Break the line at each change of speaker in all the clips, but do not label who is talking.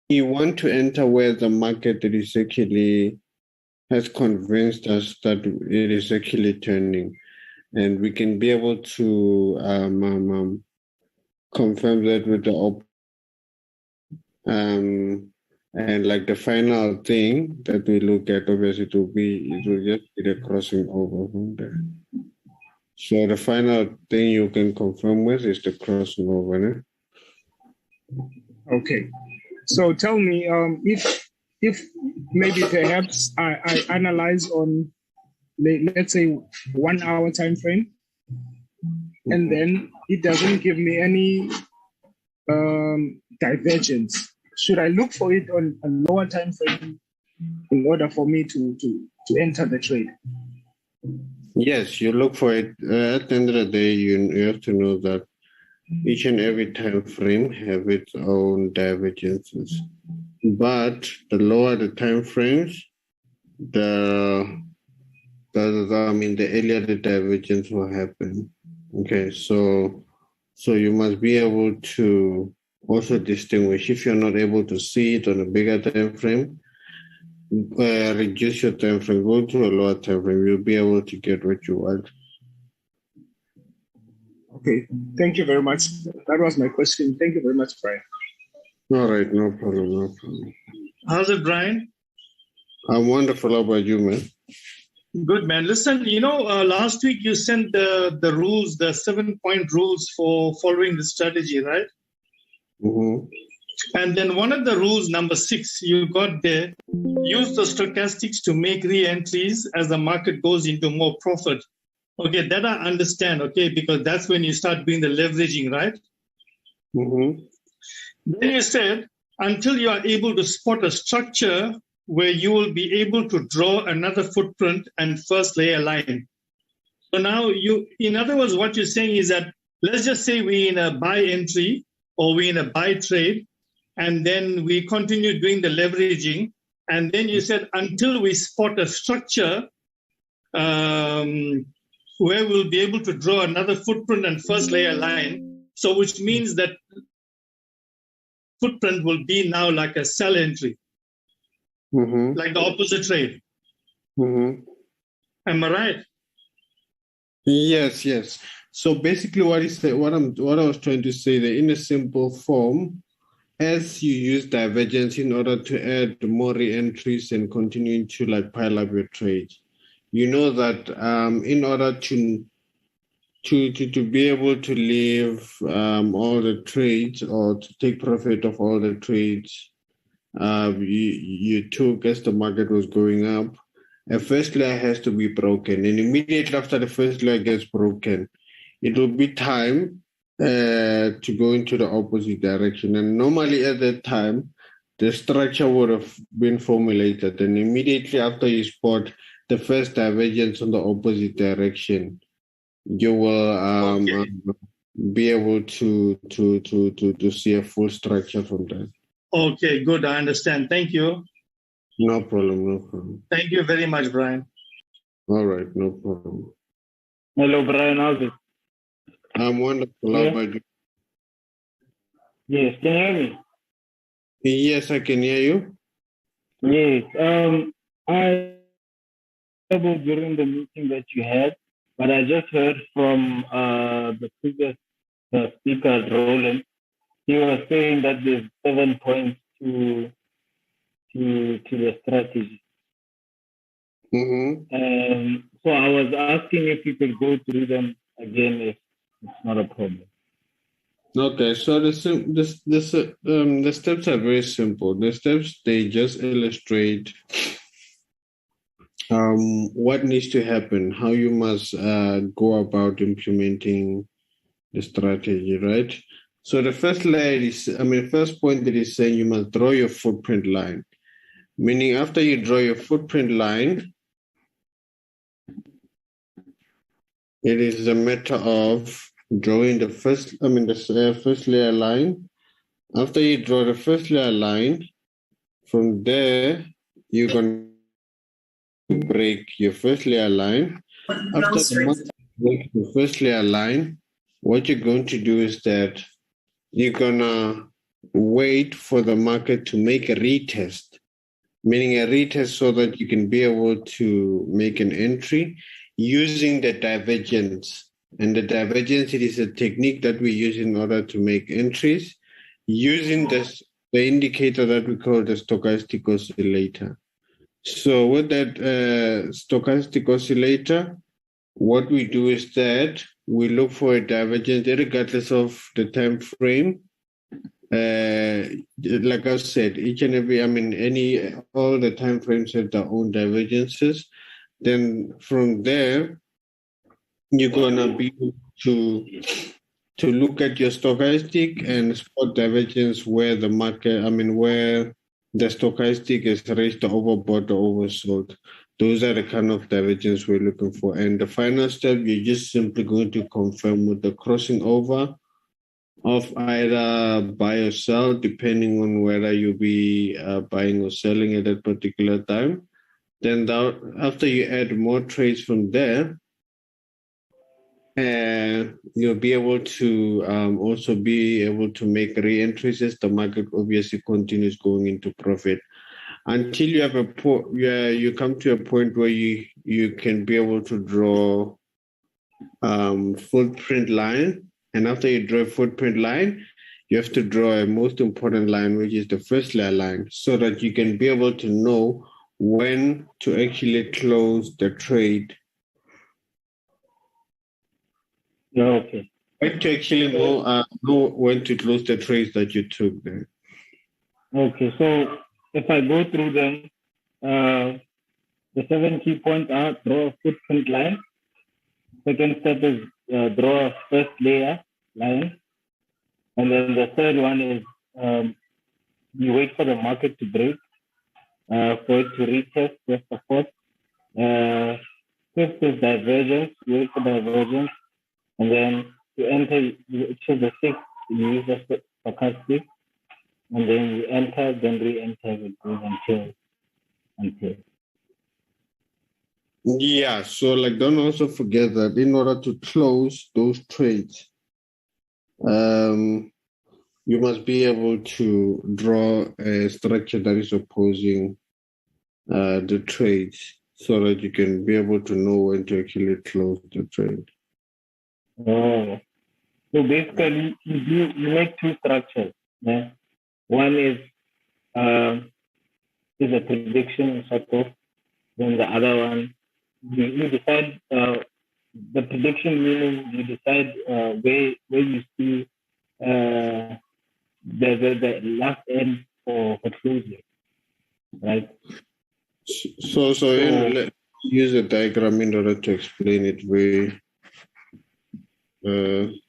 You want to enter where the market is actually has convinced us that it is actually turning, and we can be able to confirm that with the and like the final thing that we look at, obviously, it will just be the crossing over from there. So the final thing you can confirm with is the crossing over. Né?
Okay. So tell me, if maybe perhaps I analyze on, let's say, 1 hour time frame, and then it doesn't give me any divergence. Should I look for it on a lower time frame in order for me to enter the trade?
Yes, you look for it. At the end of the day, you have to know that each and every time frame have its own divergences. But the lower the time frames, the earlier the divergence will happen. Okay, so you must be able to also distinguish. If you're not able to see it on a bigger time frame, reduce your time frame, go to a lower time frame. You'll be able to get what you want.
Okay, thank you very much. That was my question. Thank you very much, Brian.
All right, no problem.
How's it, Brian?
I'm wonderful. How about you, man?
Good, man. Listen, last week you sent the rules, the 7-point rules for following the strategy, right?
Mm-hmm.
And then one of the rules, number 6, you got there, use the stochastics to make re-entries as the market goes into more profit. Okay, that I understand, okay, because that's when you start doing the leveraging, right?
Mm-hmm.
Then you said, until you are able to spot a structure where you will be able to draw another footprint and first lay a line. So now in other words, what you're saying is that, let's just say we're in a buy entry or we're in a buy trade, and then we continue doing the leveraging. And then you said, until we spot a structure where we'll be able to draw another footprint and first lay a line. So which means that footprint will be now like a sell entry.
Mm-hmm.
Like the opposite trade.
Mm-hmm.
Am I right?
Yes. So basically, what I was trying to say, that in a simple form, as you use divergence in order to add more re-entries and continue to like pile up your trades, you know that in order to be able to leave all the trades or to take profit of all the trades you took as the market was going up, a first layer has to be broken. And immediately after the first layer gets broken, it will be time to go into the opposite direction. And normally at that time, the structure would have been formulated. And immediately after you spot the first divergence on the opposite direction, you will be able to see a full structure from that.
Okay, good. I understand. Thank you.
No problem.
Thank you very much, Brian.
All right, no problem.
Hello, Brian. How's it?
I'm wonderful.
Yeah.
How about you?
Yes, can you hear me?
Yes, I can hear you.
Yes. I during the meeting that you had, but I just heard from the previous speaker, Roland. He was saying that there's 7 points to the strategy.
Mm-hmm.
So I was asking if you could go through them again, if it's not a problem.
Okay, so the steps are very simple. The steps, they just illustrate what needs to happen, how you must go about implementing the strategy, right? So the first point that is saying you must draw your footprint line. Meaning after you draw your footprint line, it is a matter of drawing the first layer line. After you draw the first layer line, from there, you're going to break your first layer line. After you break the first layer line, what you're going to do is that you're gonna wait for the market to make a retest, meaning a retest so that you can be able to make an entry using the divergence. And the divergence, it is a technique that we use in order to make entries using the indicator that we call the stochastic oscillator. So with that stochastic oscillator, what we do is that we look for a divergence regardless of the time frame. Like I said, each and every, all the time frames have their own divergences. Then from there, you're gonna be able to look at your stochastic and spot divergence where the market, where the stochastic is raised or overbought or oversold. Those are the kind of divergence we're looking for. And the final step, you're just simply going to confirm with the crossing over of either buy or sell, depending on whether you'll be buying or selling at that particular time. Then after you add more trades from there, you'll be able to also be able to make re-entries as the market obviously continues going into profit until you have a point where you come to a point where you can be able to draw footprint line. And after you draw a footprint line, you have to draw a most important line, which is the first layer line, so that you can be able to know when to actually close the trade.
Okay.
To actually know when to close the trades that you took there.
Okay, so if I go through them, the 7 key points are draw a footprint line. Second step is draw a first layer line. And then the third one is you wait for the market to break, for it to retest the support. Fifth is divergence, you wait for divergence. And then you enter, you choose the sixth, you use the stochastic. And then you enter, then re-enter, it goes until.
Yeah, so don't also forget that in order to close those trades, you must be able to draw a structure that is opposing the trades so that you can be able to know when to actually close the trade.
Oh, so basically you make two structures. Yeah? One is a prediction sort of. Then the other one, you decide the prediction, meaning you decide where you see the last end for closing, right?
So let's use a diagram in order to explain it very.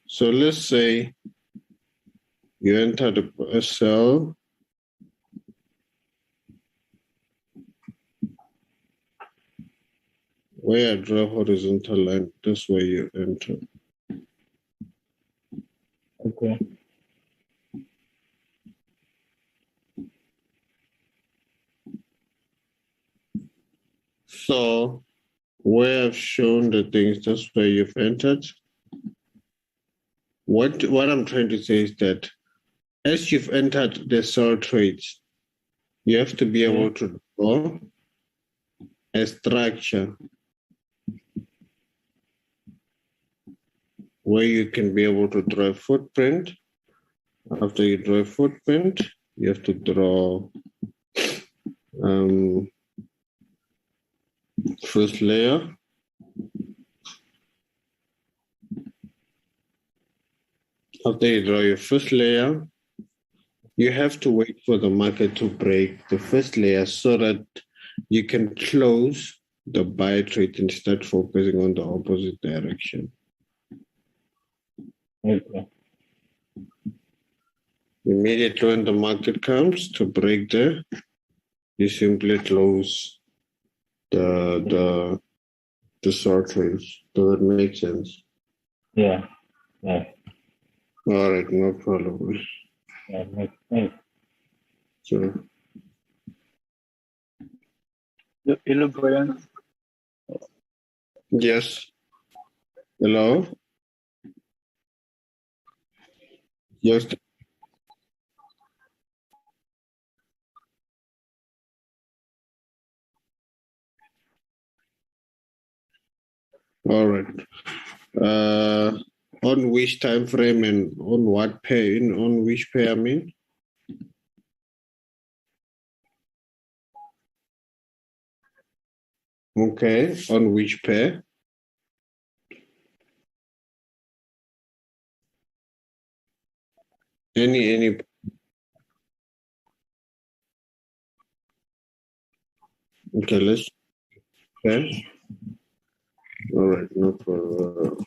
So let's say you enter a cell. Where I draw horizontal line, this way you enter.
Okay.
So where I've shown the things, that's where you've entered. What I'm trying to say is that as you've entered the sell trades, you have to be able to draw a structure where you can be able to draw a footprint. After you draw a footprint, you have to draw first layer. After you draw your first layer, you have to wait for the market to break the first layer so that you can close the buy trade and start focusing on the opposite direction.
Okay.
Immediately when the market comes to break there, you simply close the short trades. Does that make sense?
Yeah.
All right, no problem.
Yeah, makes sense.
Sure.
Hello, Brian.
Yes. Hello? Yes. All right. On which time frame and on what pair? On which pair? I mean. Okay. On which pair? Any. Okay. Let's. Okay. All right. No problem.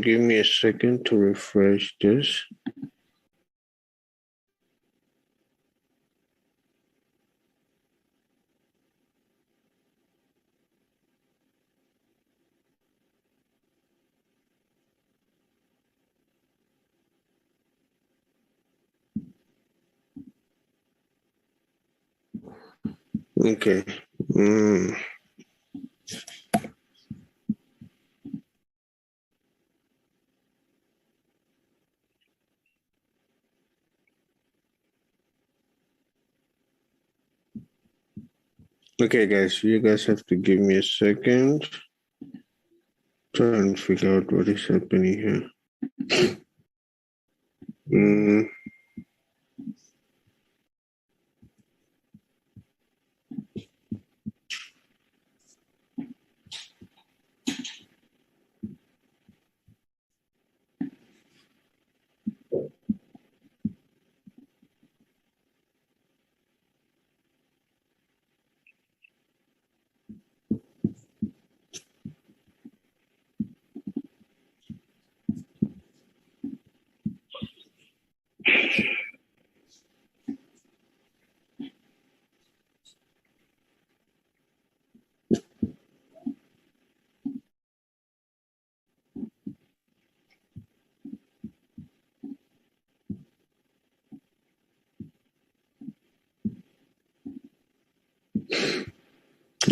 Give me a second to refresh this. Okay. Okay, guys, you guys have to give me a second. Try and figure out what is happening here.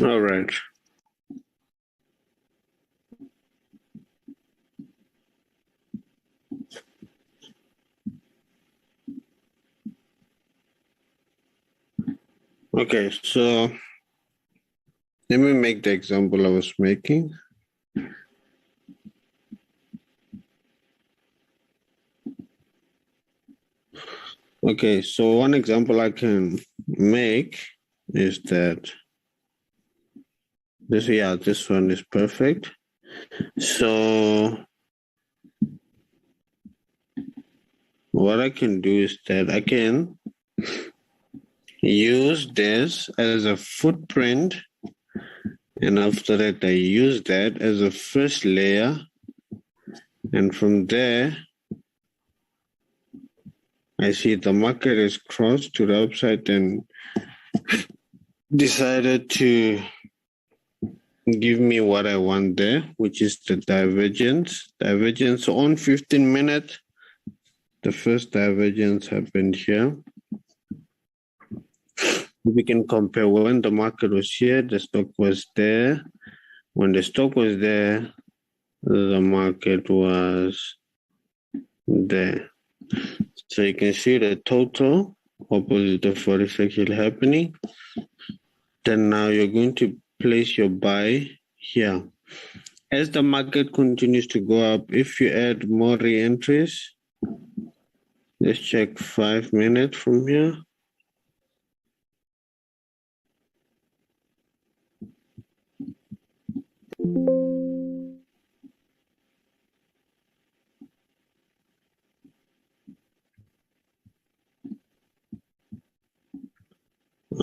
All right. Okay, so let me make the example I was making. Okay, so one example I can make is that this one is perfect. So what I can do is that I can use this as a footprint, and after that I use that as a first layer, and from there I see the market is crossed to the upside and decided to give me what I want there, which is the divergence. Divergence on 15 minutes. The first divergence happened here. We can compare when the market was here, the stock was there. When the stock was there, the market was there. So you can see the total opposite of what is actually happening. Then now you're going to place your buy here. As the market continues to go up, if you add more re-entries, let's check 5 minutes from here.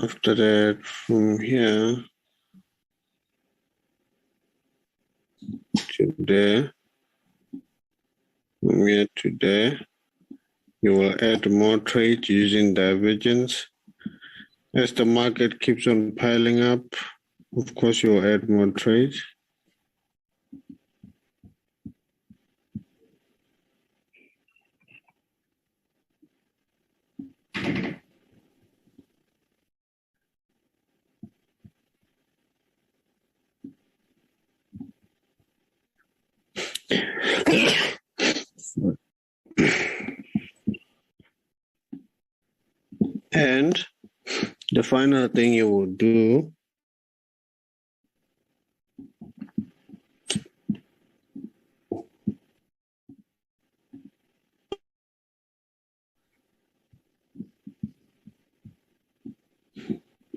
After that, from here, there, from here to there. You will add more trades using divergence. As the market keeps on piling up, of course, you will add more trades. And the final thing you will do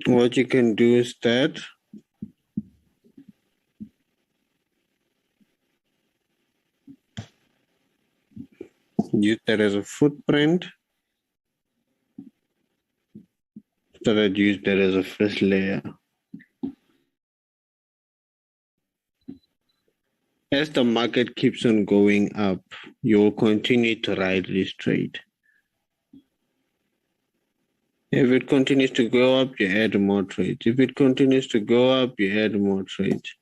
what you can do is that use that as a footprint. So that use that as a first layer. As the market keeps on going up, you will continue to ride this trade. If it continues to go up, you add more trades. If it continues to go up, you add more trades.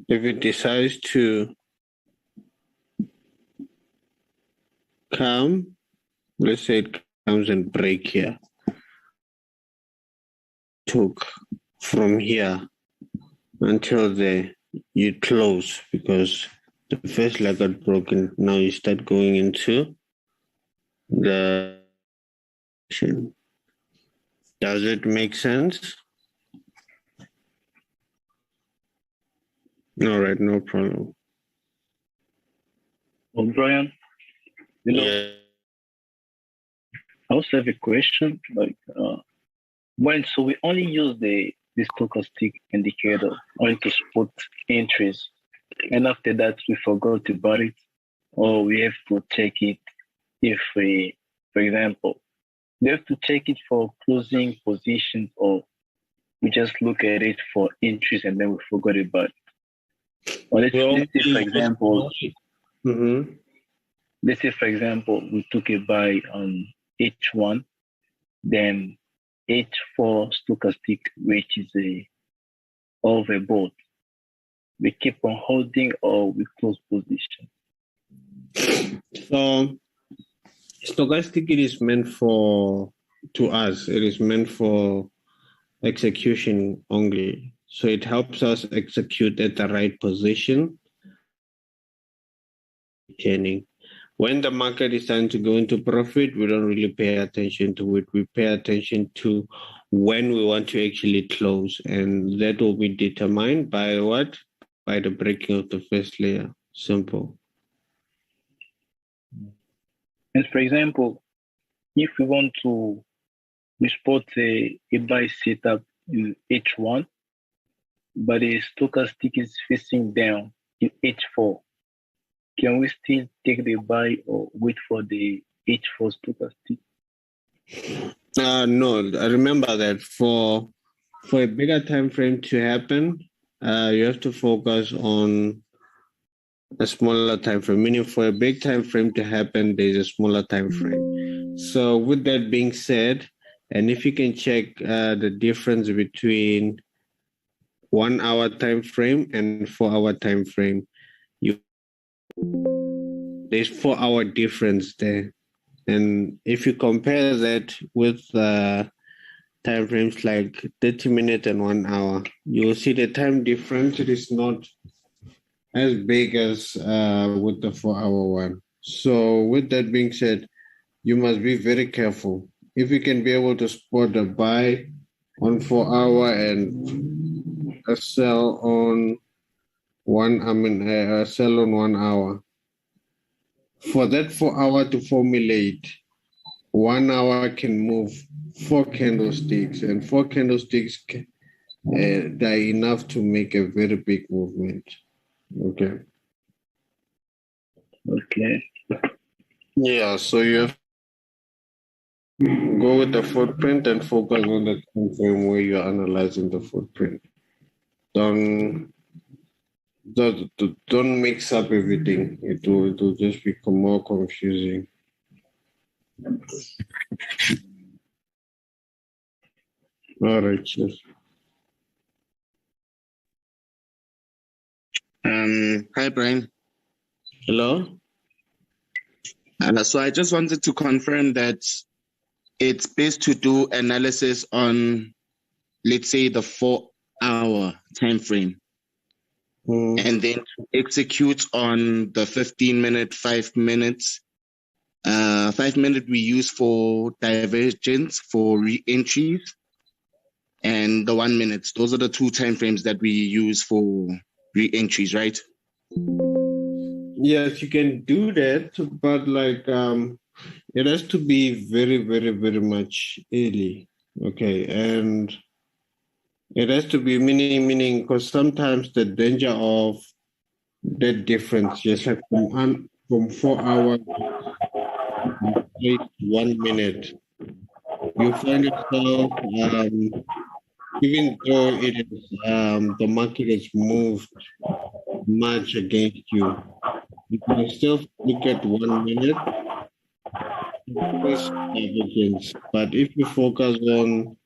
If it decides to come, let's say it comes and break here, took from here until there, you close because the first leg got broken. Now you start going into the action. Does it make sense? All right, no problem.
Well, Brian,
Yeah.
I also have a question. So we only use the stochastic indicator only to spot entries, and after that we forgot about it, or we have to check it if we, for example, we have to check it for closing positions, or we just look at it for entries and then we forgot about it. Or let's say, for example, let's say, for example, we took a buy on H1, then H4 stochastic, which is a overbought. We keep on holding or we close position.
So stochastic, it is meant for, to us, it is meant for execution only. So it helps us execute at the right position. When the market is starting to go into profit, we don't really pay attention to it. We pay attention to when we want to actually close. And that will be determined by what? By the breaking of the first layer. Simple.
And for example, if we want to spot a buy setup in H1, but the stochastic is facing down in H4, can we still take the buy or wait for the H4 stochastic?
No, I remember that for a bigger time frame to happen, you have to focus on a smaller time frame. Meaning, for a big time frame to happen, there's a smaller time frame. So, with that being said, and if you can check the difference between 1 hour time frame and 4 hour time frame, there's 4 hour difference there. And if you compare that with time frames like 30 minutes and 1 hour, you will see the time difference. It is not as big as with the 4 hour one. So with that being said, you must be very careful. If you can be able to spot a buy on 4 hour and a sell on a sell on 1 hour, for that 4 hour to formulate, 1 hour can move 4 candlesticks, and 4 candlesticks are enough to make a very big movement. Okay.
Okay.
Yeah, so you have Go with the footprint and focus on the time frame where you're analyzing the footprint. Don't don't mix up everything. It will just become more confusing. All right, cheers.
Hi, Brian.
Hello?
So I just wanted to confirm that it's best to do analysis on, let's say, the 4-hour time frame, and then to execute on the 15-minute, 5 minutes. 5 minute we use for divergence, for re-entries, and the 1 minute. Those are the two time frames that we use for re-entries, right?
Yes, you can do that, but like it has to be very, very, very much early. Okay, and it has to be meaning because sometimes the danger of that difference, just like from 4 hours to 1 minute, you find yourself even though it is the market has moved much against you, you can still look at 1 minute divergence. But if you focus on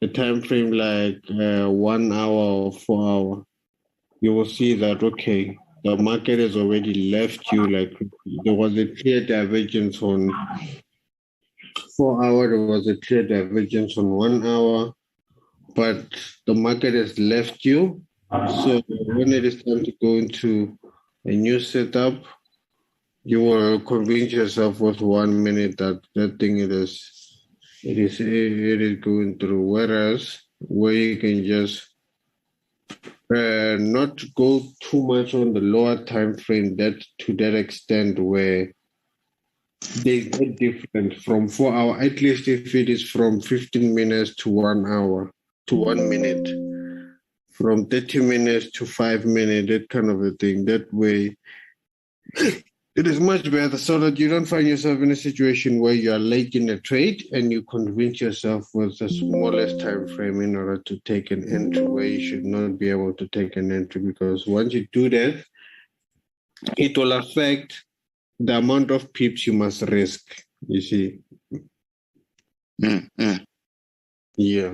the time frame like 1 hour or 4 hour, you will see that okay, the market has already left you. Like there was a clear divergence on 4 hour, there was a clear divergence on 1 hour, but the market has left you. So when it is time to go into a new setup, you will convince yourself with 1 minute that that thing it is going through. Whereas where you can just not go too much on the lower time frame that to that extent where they get different from 4 hour, at least if it is from 15 minutes to 1 hour to 1 minute, from 30 minutes to 5 minutes, that kind of a thing. That way it is much better so that you don't find yourself in a situation where you are late in a trade and you convince yourself with the smallest time frame in order to take an entry where you should not be able to take an entry, because once you do that, it will affect the amount of pips you must risk, you see. Yeah.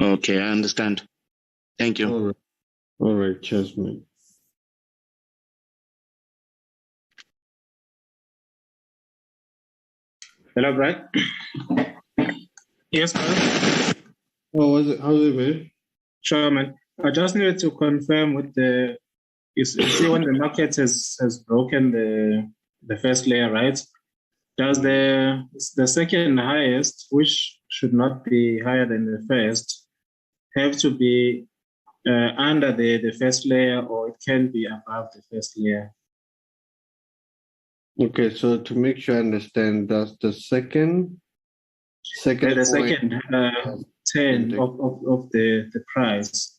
Okay, I understand. Thank you.
All right, cheers, man.
Hello, Brad.
Yes, sir.
How's it, man?
Sure, man. I just needed to confirm with you see when the market has broken the first layer, right? Does the second highest, which should not be higher than the first, have to be under the first layer, or it can be above the first layer?
Okay, so to make sure I understand, does the second
The second 10 of the price,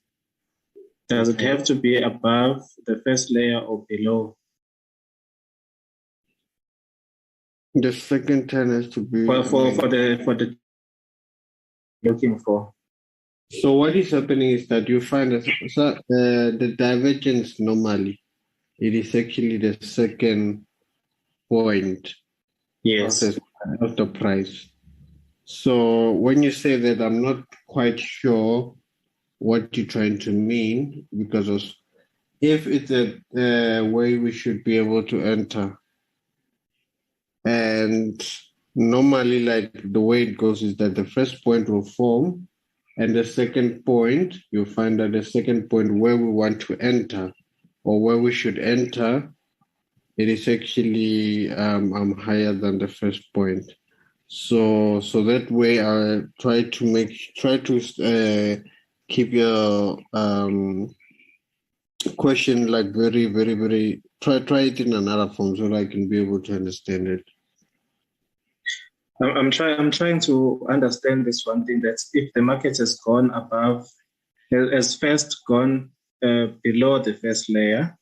does it have to be above the first layer or below?
The second 10 has to be
Well, for the looking for.
So what is happening is that you find the divergence normally, it is actually the second point
Yes.
of the price. So when you say that, I'm not quite sure what you're trying to mean, because if it's a way we should be able to enter, and normally like the way it goes is that the first point will form, and the second point, you'll find that the second point where we want to enter or where we should enter, it is actually higher than the first point. So that way I try to keep your question like very, very, very, try it in another form so that I can be able to understand it.
I'm trying to understand this one thing, that if the market has gone above, has first gone below the first layer,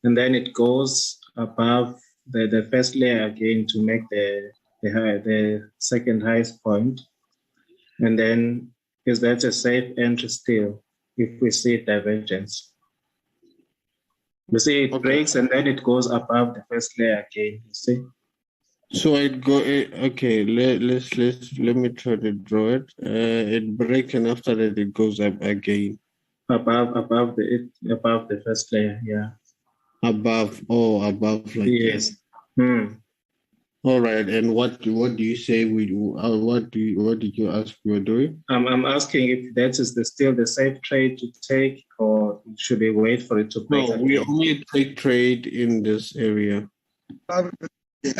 and then it goes above the first layer again to make the
the second highest point? And then is that a safe entry still if we see divergence? You see, it breaks and then it goes above the first layer again. You see?
So okay. Let me try to draw it. It breaks and after that it goes up again.
Above the first layer, yeah.
Above like
yes.
All right. And what do you say we do? What did you ask we were doing?
I'm asking if that is still the safe trade to take, or should we wait for it to break?
No, we only take trade in this area. We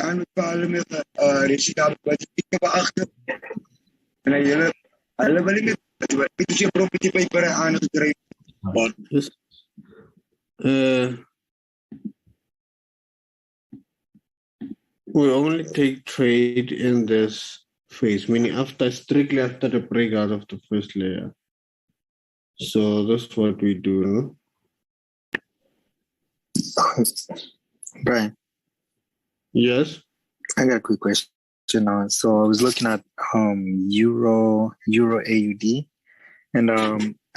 only take trade in this phase, meaning strictly after the breakout of the first layer. So that's what we do, no?
Brian.
Yes.
I got a quick question. So I was looking at Euro AUD, and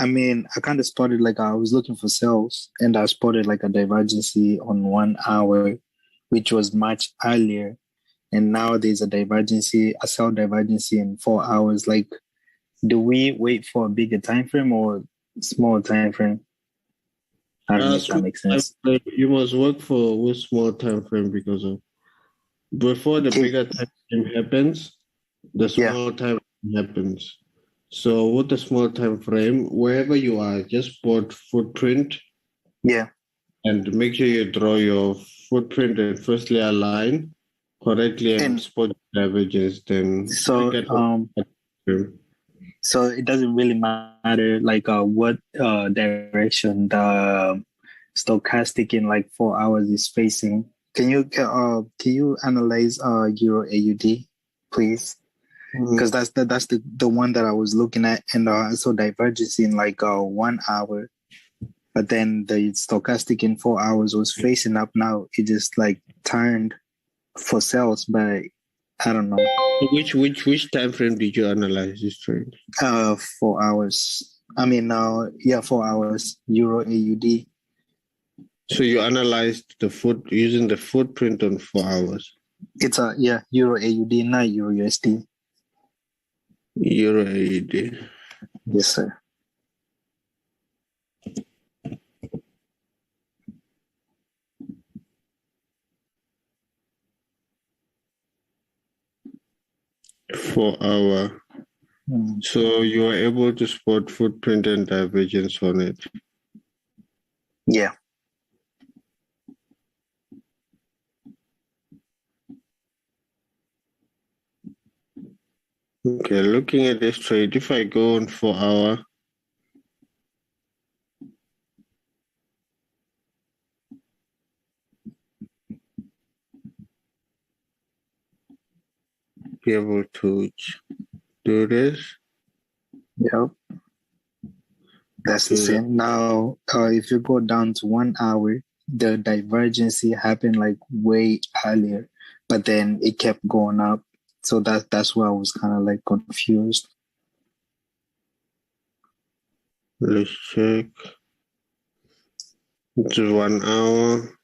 I mean I kind of spotted like I was looking for sales, and I spotted like a divergency on 1 hour, which was much earlier, and now there's a sell divergency in 4 hours. Like, do we wait for a bigger time frame or small time frame? I don't know if that makes sense.
You must work with small time frame because of before the bigger time frame happens, the small time frame happens. So with the small time frame, wherever you are, just put footprint.
Yeah.
And make sure you draw your footprint and first layer line correctly and spot divergence. Then
so it doesn't really matter like what direction the stochastic in like 4 hours is facing. Can you analyze Euro AUD, please? Because that's the one that I was looking at, and I saw divergence in like 1 hour, but then the stochastic in 4 hours was facing up. Now it just like turned for sales, but I don't know.
Which time frame did you analyze this trade?
4 hours. I mean, 4 hours Euro AUD.
So you analyzed using the footprint on 4 hours.
It's Euro AUD, not Euro USD.
Euro AUD.
Yes, sir.
For hour. So you are able to spot footprint and divergence on it.
Yeah.
Okay, looking at this trade, if I go on 4 hour, be able to do this.
Yep. That's the same. Now, if you go down to 1 hour, the divergence happened like way earlier, but then it kept going up. So that's why I was kind of like confused.
Let's check. It's 1 hour.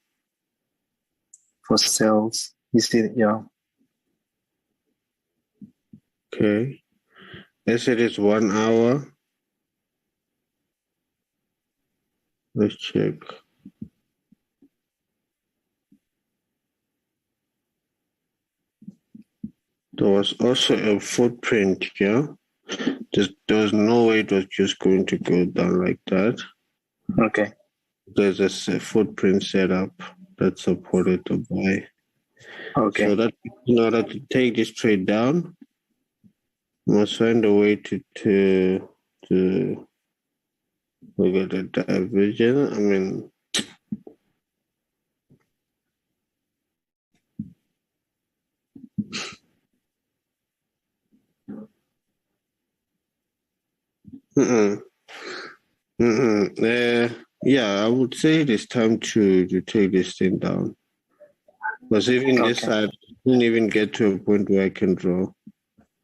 For sales. You see, yeah.
Okay. As it is 1 hour. Let's check. There was also a footprint here. There was no way it was just going to go down like that.
Okay.
There's a footprint set up that supported the buy.
Okay.
So that in order to take this trade down, you must find a way to look at the divergence. I mean, yeah, I would say it is time to take this thing down. Because even this side, I didn't even get to a point where I can draw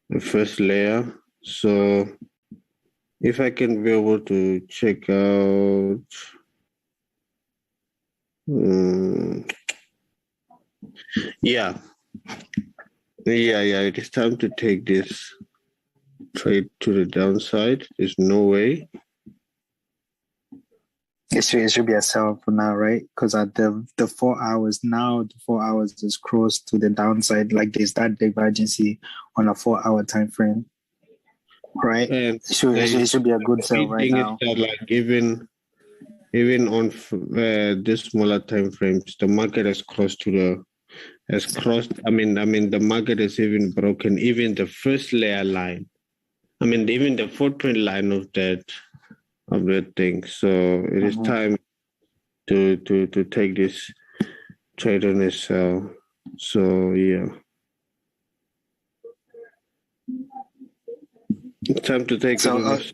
the first layer. So if I can be able to check out, yeah, it is time to take this trade to the downside. There's no way.
It should be a sell for now, right? Because at the 4 hours now, the 4 hours is crossed to the downside. Like there's that divergency on a 4 hour time frame, right?
And
It should be a good sell right now.
That, like even on this smaller time frames, the market has crossed the market has even broken even the first layer line. I mean, even the footprint line of that thing. So it is time to take this trade on a sell. So yeah. It's time to take it.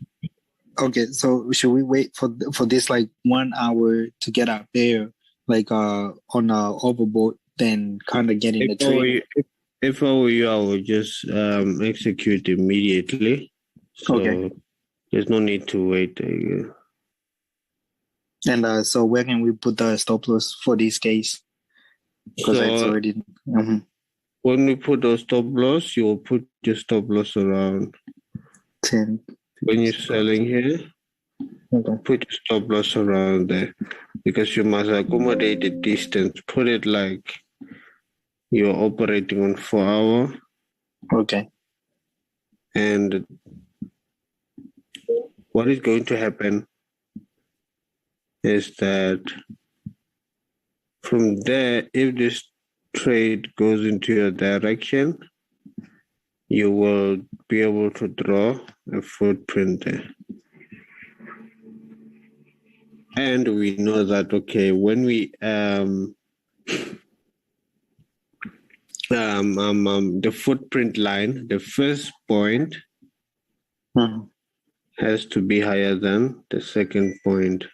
Okay, so should we wait for this like 1 hour to get out there, like on a overbought, then kind of get in the trade?
If I were you, I would just execute immediately. So there's no need to wait.
And so where can we put the stop loss for this case? Because it's already.
When we put those stop loss, you will put your stop loss around
10.
When you're selling here, put your stop loss around there because you must accommodate the distance. Put it like you're operating on 4 hour.
Okay.
And what is going to happen is that from there, if this trade goes into your direction, you will be able to draw a footprint there. And we know that, okay, when we the footprint line, the first point has to be higher than the second point.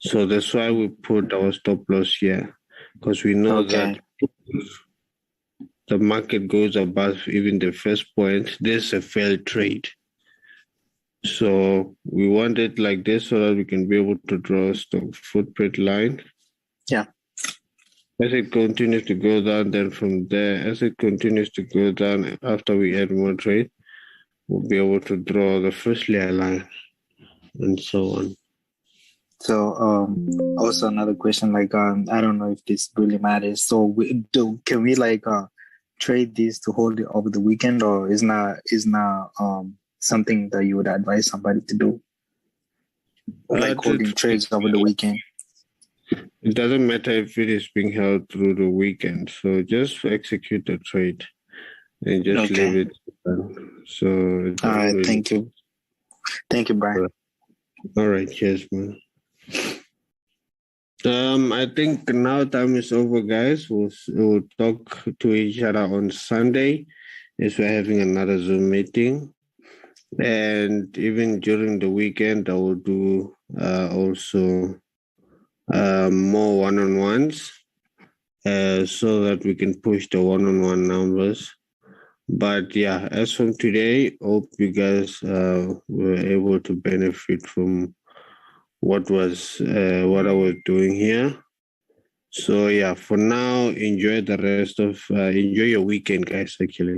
So that's why we put our stop loss here, because we know that the market goes above even the first point, there's a failed trade. So we want it like this so that we can be able to draw a stop footprint line.
Yeah.
As it continues to go down, then from there, as it continues to go down, after we add more trade, we'll be able to draw the first layer line and so on.
So also another question, like I don't know if this really matters. So can we like trade this to hold it over the weekend, or is not something that you would advise somebody to do? Like holding trades over the weekend.
It doesn't matter if it is being held through the weekend. So just execute the trade and just leave it. So
all right, thank you. Thank you, Brian.
All right, cheers, man. I think now time is over, guys. We'll talk to each other on Sunday as we're having another Zoom meeting. And even during the weekend, I will do also more one-on-ones so that we can push the one-on-one numbers. But yeah, as from today, hope you guys were able to benefit from what I was doing here. So yeah, for now, enjoy the rest of enjoy your weekend, guys. Actually.